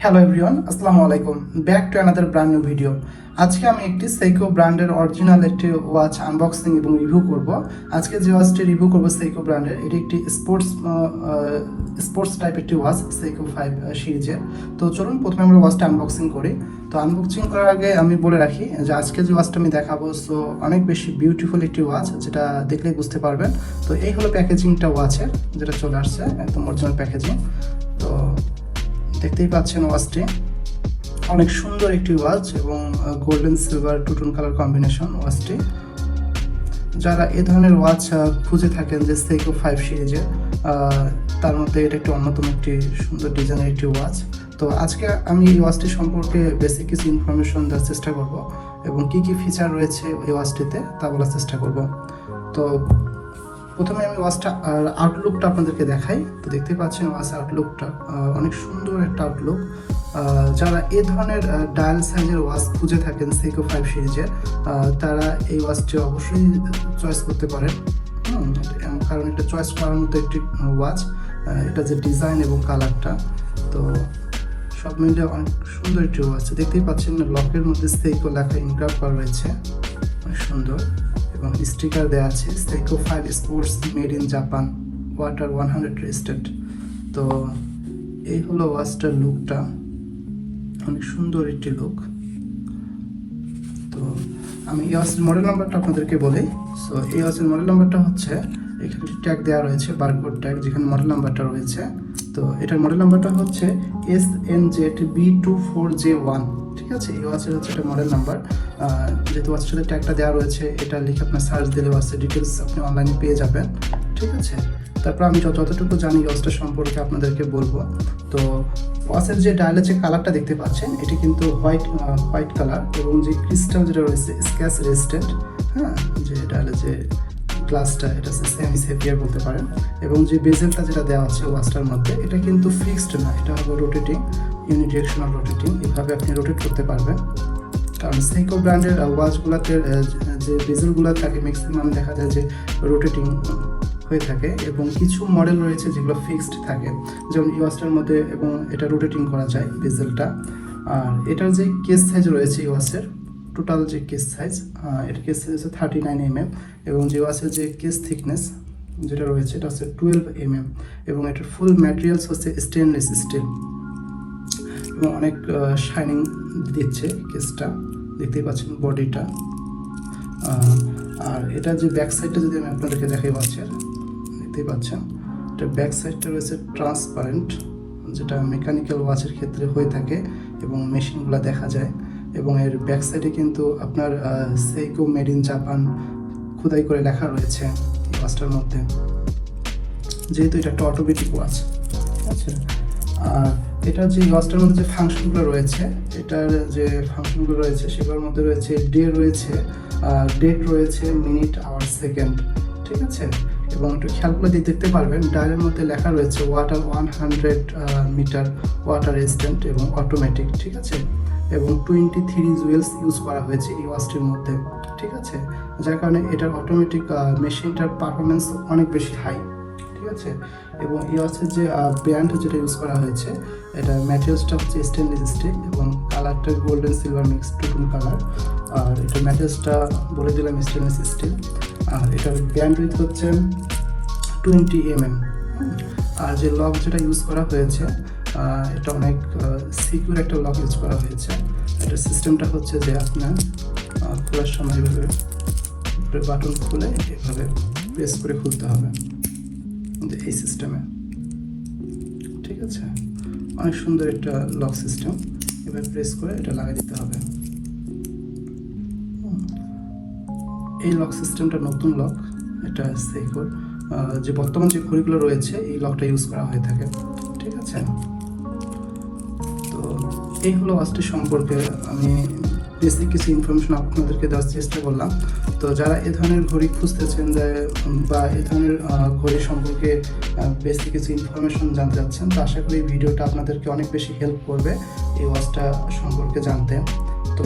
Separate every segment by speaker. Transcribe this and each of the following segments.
Speaker 1: Hello everyone, আসসালামু আলাইকুম। Back to another brand new video. আজকে আমি একটি সেইকো ব্র্যান্ডের অরিজিনাল একটি ওয়াচ আনবক্সিং এবং রিভিউ করব। আজকে যে ওয়াচটি রিভিউ করব সেইকো ব্র্যান্ডের, এটি একটি স্পোর্টস টাইপ একটি ওয়াচ Seiko5 সিরিজের। তো চলুন প্রথমে আমরা ওয়াচটা আনবক্সিং করি। তো আনবক্সিং করার আগে আমি বলে রাখি যে আজকে যে ওয়াচটা আমি দেখাবো অনেক বেশি বিউটিফুল একটি ওয়াচ, যেটা দেখলেই বুঝতে পারবেন। তো এই হলো প্যাকেজিংটা ওয়াচের, যেটা চলে আসছে একদম অরিজিনাল প্যাকেজিং। তো দেখতেই পাচ্ছেন ওয়াচটি অনেক সুন্দর একটি ওয়াচ এবং golden silver two tone colour combination ওয়াচটি। যারা এ ধরনের ওয়াচ খুঁজে থাকেন যে Seiko5 সিরিজের, তার মধ্যে এটা একটি অন্যতম একটি সুন্দর ডিজাইনের একটি ওয়াচ। তো আজকে আমি এই ওয়াচটি সম্পর্কে বেসিক কিছু ইনফরমেশন দেওয়ার চেষ্টা করব এবং কী কী ফিচার রয়েছে এই ওয়াচটিতে তা বলার চেষ্টা করব। তো প্রথমে আমি ওয়াচটা আউটলুকটা আপনাদেরকে দেখাই। তো দেখতে পাচ্ছেন ওয়াচ আউটলুকটা অনেক সুন্দর একটা আউটলুক। যারা এই ধরনের ডায়াল সাইজের ওয়াচ খুঁজে থাকেন Seiko5 সিরিজের, তারা এই ওয়াচটি অবশ্যই চয়েস করতে পারেন, কারণ এটা চয়েস করার মতো একটি ওয়াচ। এটা যে ডিজাইন এবং কালারটা, তো সব মিলে অনেক সুন্দর একটি ওয়াচ। দেখতেই পাচ্ছেন লকের মধ্যে Seiko লেখা ইনগ্রাভ করা রয়েছে, অনেক সুন্দর। এবং স্টিকার দেওয়া আছে Seiko5 sports made in Japan, water 100 resistant. তো এই হলো ওয়াচটার লুকটা, অনেক সুন্দর একটি লুক। তো আমি এই ওয়াচের মডেল নাম্বারটা আপনাদেরকে বলি। সো এই ওয়াচের মডেল নাম্বারটা হচ্ছে, এখানে ট্যাগ দেওয়া রয়েছে, বারকোড ট্যাগ, যেখানে মডেল নাম্বারটা রয়েছে। তো এটার মডেল নাম্বারটা হচ্ছে SNZB24J1। ঠিক আছে, এই ওয়াচের হচ্ছে এটা মডেল নাম্বার। যেহেতু ওয়াচের সাথে ট্যাগটা দেওয়া রয়েছে, এটা লিখে আপনার সার্চ দিলে ওয়াচের ডিটেলস আপনি অনলাইনে পেয়ে যাবেন। ঠিক আছে, তারপর আমি যতটুকু জানি ওয়াচটা সম্পর্কে আপনাদেরকে বলবো। তো ওয়াচের যে ডায়ালের যে কালারটা দেখতে পাচ্ছেন, এটি কিন্তু হোয়াইট কালার, এবং যে ক্রিস্টাল যেটা রয়েছে স্ক্র্যাচ রেজিস্ট্যান্ট। হ্যাঁ, যে ডায়ালের যে গ্লাসটা, এটা হচ্ছে সেমি সেভিয়ার বলতে পারেন। এবং যে বেজেলটা যেটা দেওয়া আছে ওয়াচটার মধ্যে, এটা কিন্তু ফিক্সড না, এটা হবে রোটেটিং, ইউনিডিরেকশনাল রোটেটিং। এভাবে আপনি রোটেট করতে পারবেন। কারণ Seiko ব্র্যান্ডের ওয়াচগুলোতে যে বেজেলগুলো থাকে ম্যাক্সিমাম দেখা যায় যে রোটেটিং হয়ে থাকে, এবং কিছু মডেল রয়েছে যেগুলো ফিক্সড থাকে, যেমন এই ওয়াচটার মধ্যে, এবং এটা রোটেটিং করা যায় বেজেলটা। আর এটার যে কেস সাইজ রয়েছে এই ওয়াচের, টোটাল যে কেস সাইজ, এটার কেস সাইজ হচ্ছে 39 mm, এবং যে ওয়াচের যে কেস থিকনেস যেটা রয়েছে এটা হচ্ছে 12 mm, এবং এটার ফুল ম্যাটেরিয়ালস হচ্ছে স্টেনলেস স্টিল, এবং অনেক শাইনিং দিচ্ছে কেসটা। দেখতেই পাচ্ছেন বডিটা। আর এটা যে ব্যাক সাইডটা যদি আমি আপনাদেরকে দেখাই ওয়াচের, দেখতেই পাচ্ছেন এটা ব্যাক সাইডটা রয়েছে ট্রান্সপারেন্ট, যেটা মেকানিক্যাল ওয়াচের ক্ষেত্রে হয়ে থাকে এবং মেশিনগুলো দেখা যায়। এবং এর ব্যাক সাইডে কিন্তু আপনার Seiko মেড ইন জাপান খোদাই করে লেখা রয়েছে এই ওয়াচটার মধ্যে, যেহেতু এটা একটা অটোমেটিক ওয়াচ। ঠিক আছে, আর এটার যে ওয়াচটার মধ্যে যে ফাংশনগুলো রয়েছে, এটার যে ফাংশনগুলো রয়েছে সেগুলোর মধ্যে রয়েছে ডেট রয়েছে, মিনিট, আওয়ার, সেকেন্ড। ঠিক আছে, এবং একটু খেয়াল করে দেখতে পারবেন ডায়ালের মধ্যে লেখা রয়েছে ওয়াটার 100 মিটার, ওয়াটার রেজিস্ট্যান্ট এবং অটোমেটিক। ঠিক আছে, এবং 23 জুয়েলস ইউজ করা হয়েছে এই ওয়াচটির মধ্যে। ঠিক আছে, যার কারণে এটার অটোমেটিক মেশিনটার পারফরমেন্স অনেক বেশি হাই। ঠিক আছে, এবং এই ওয়াচের যে ব্যান্ড যেটা ইউজ করা হয়েছে, এটা ম্যাটেরিয়ালসটা হচ্ছে স্টেনলেস স্টিল, এবং কালারটা golden silver mix two tone colour. আর এটা ম্যাটেরিয়ালসটা বলে দিলাম স্টেনলেস স্টিল। আর এটার ব্যান্ড উইথ হচ্ছে 20 mm। আর যে লক যেটা ইউজ করা হয়েছে, এটা অনেক সিকিউর একটা লক ইউজ করা হয়েছে। এটার সিস্টেমটা হচ্ছে যে আপনার খোলার সময় এভাবে বাটন খুলে এভাবে প্রেস করে খুলতে হবে, এই সিস্টেমে। ঠিক আছে, অনেক সুন্দর একটা লক সিস্টেম। এবার প্রেস করে এটা লাগিয়ে দিতে হবে। এই লক সিস্টেমটা নতুন লক, এটা Seiko যে বর্তমান যে ঘড়িগুলো রয়েছে এই লকটা ইউজ করা হয়ে থাকে। ঠিক আছে, তো এই হলো ওয়াচটি সম্পর্কে আমি বেসিক কিছু ইনফরমেশন আপনাদেরকে দেওয়ার চেষ্টা করলাম। তো যারা এ ধরনের ঘড়ি খুঁজতেছেন বা এ ধরনের ঘড়ি সম্পর্কে বেসিক কিছু ইনফরমেশন জানতে চাচ্ছেন, তো আশা করি এই ভিডিওটা আপনাদেরকে অনেক বেশি হেল্প করবে এই ওয়াচটা সম্পর্কে জানতে। তো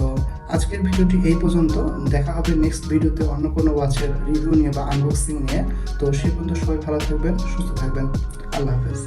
Speaker 1: আজকের ভিডিওটি এই পর্যন্ত। দেখা হবে নেক্সট ভিডিওতে অন্য কোনো ওয়াচের রিভিউ নিয়ে বা আনবক্সিং নিয়ে। তো সেই পর্যন্ত সবাই ভালো থাকবেন, সুস্থ থাকবেন। আল্লাহ হাফেজ।